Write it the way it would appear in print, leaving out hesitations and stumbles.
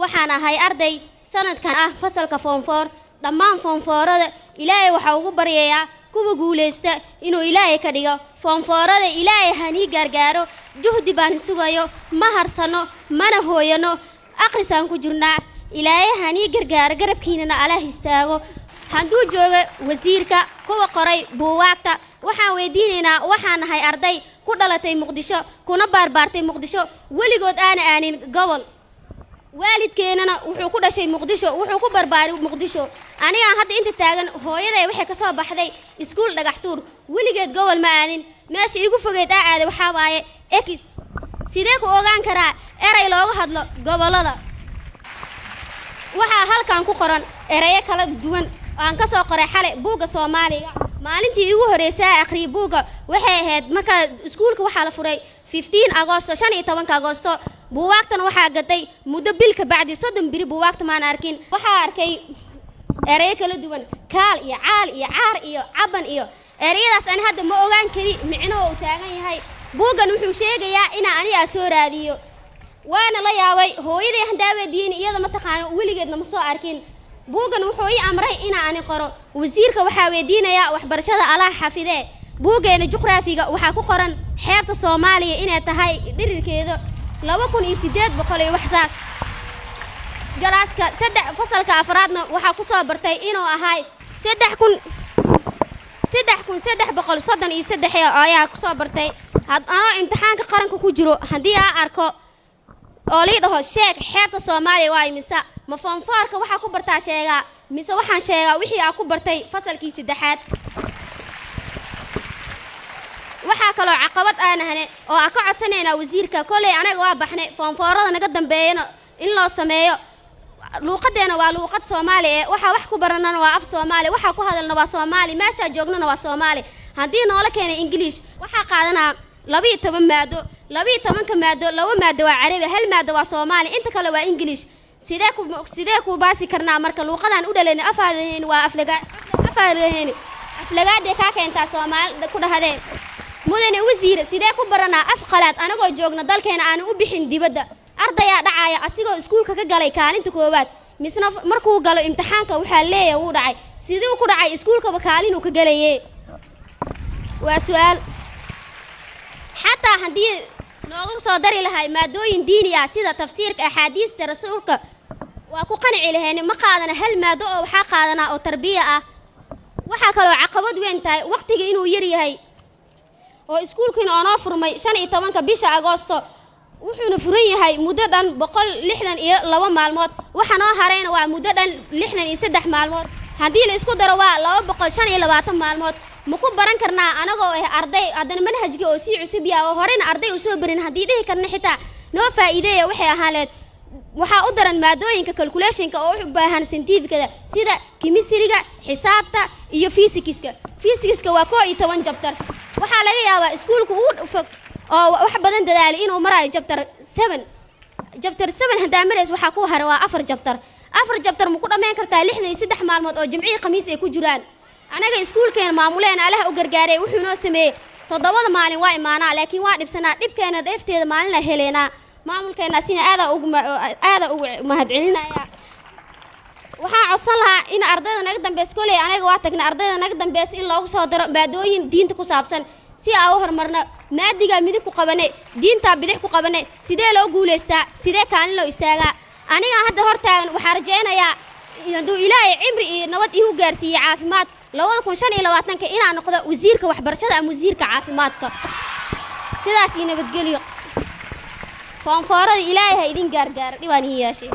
waxaan ahay arday sanadkan ah fasalka form 4 dhammaan form 4-da ilaahay waxa ugu baryayaa kuwa guuleysta inuu ilaahay ka dhigo form 4-da ilaahay hani gargaaro juhdi baan sugayo ma harsano mana hooyano akhrisaan ku jirnaa ilaahay hani gargaar garabkiina Allah istaago handuu jooga wasiirka kuwa qoray buugaagta waxaan weydiinaynaa waxaan ahay arday ku dhalatay Muqdisho kuna barbaartay Muqdisho waligood aanin gobol waalidkeenana wuxuu ku dhashay Muqdisho wuxuu ku barbaaray Muqdisho aniga hadda inta taagan hooyaday waxay ka soo baxday iskuul dhagaxtuur waligeed gobol ma aanin meesha igu fogeed aaday waxa waaye X sidee ku ogaan karaa eray looga hadlo gobolada waxa halkan ku qoran erayo kala duwan aan ka soo qoray xalay buuga Soomaaliga maalintii ugu horeysay akhri buuga waxay ahayd marka iskuulka waxa la furay 15 Agoosto 15 Agoosto buugaagtan waxa gatay muddo bil ka bacdi 30 biri buugaagta maan arkin waxa arkay erayo kala duwan kaal iyo caal iyo caar iyo caban iyo erayadaas aan hadda ma ogaan kari micnaha uu taagan yahay buugan wuxuu sheegayaa in aan soo raadiyo waana la yaabay hooyaday handaa weydiin iyada ma taqaan waligeedna ma soo arkin buugan wuxuu ii amray in aan qoro wasiirka waxa weydiinaya waxbarashada Allah xafidee buugeena juqraafiga waxa ku qoran xeebta Soomaaliya inay tahay dhirirkeedu 2800 wax saas galaaska fasalka afraadna waxa ku soo bartay inuu ahay 3333 ayaa ku soo bartay hadana imtixaanka qaranka ku jiro hadii aan arko oo liidaho sheeg xeebta Soomaaliya waa imisa ma fanfaarka waxa ku bartaa sheega mise waxaan sheegaa wixii aan ku bartay fasalkii 3aad waxa kale caqabad aan ahne oo aan ka codsanayna wasiirka kulay anaga waa baxnay fanfaarada naga dambeeyna in loo sameeyo luuqadeena waa luuqad Soomaali waxa wax ku baranana waa af Soomaali waxa ku hadalna waa Soomaali meesha joognana waa Soomaali hadii noola keenay English waxa qaadanaa 12 maado 12 maado laba maado waa Carabi hal maado waa Soomaali inta kale waa English sidee ku baasi karnaa marka luuqadan u dhalayna afaadeen waa aflagaade ka keenta Soomaali ku dhahdeen mudane wasiir sidee ku baranaa af qalaad anagoo joogna dalkeena aan u bixin dibadda ardaya dhacaya asigoo iskuulka ka galay kaalinta koobaad misna markuu galo imtixaanka waxa leeyahay uu dhacay sidii ku dhacay iskuulka kaalin uu ka galayay waa su'aal حتى هندي نقول صدري لها مادوين دينية سيدا تفسير أحاديث رسولك وأكو قنع لهن ما قادنا هل مادو أو حقادنا أو تربية وحكلوا عقبات وين تاي وقت إنه يري هاي وإسكول كنا أنا فرمي شان إتمنى كبيشة أغسطس وحنا فري هاي مدة بقول لحنا لو معلومات وحنا هرين ومدة لحنا يسدح معلومات هندي الإسكول دروا لو بقول شان إلى وقت معلومات مكو بران كرنا anagoo arday adan manhajka oo si cusub yaa oo horena arday u soo barin hadii dhihi karna xitaa noo faa'iideeyo waxay ahaaleed waxa u daran maadooyinka calculationka oo u baahan scientificada sida chemistryga xisaabta iyo physics-ka waa 12 chapter waxa laga yaabaa iskuulku uu fog oo wax badan dadaal inuu marayo chapter 7 hadaa mareys waxa ku haray waa 4 chapter ma ku dhameyn kartaa 63 maalmood oo jimciye khamiis ay ku jiraan anaga iskuulkeena maamuleena Allah u gargaaray wuxuu noo sameeyay 7 maalin waa imaanaa laakiin waa dhibsanaa dhibkeena dheefteeda maalin la heleena maamulkeena sina aad ugu mahadcelinaya waxa codsan lahaa in ardayda naga dambeys kulay anaga waa tagnaa ardayda naga dambeys in loogu soo daro baadooyin diinta ku saabsan si aan u hormarno maadiga midib ku qabanay diinta bidix ku qabanay sidee loo guuleystaa sidee kaalin loo istaagaa aniga hadda hortaagan waxa rajaynayaa inuu ilaahay cimri iyo nabad igu gaarsiiyo caafimaad 2025 inaan noqdo wasiirka waxbarashada ama wasiirka caafimaadka sidaas nabadgeliyo fanfaarada ilaahay idin gargaar dhibaan yeeshay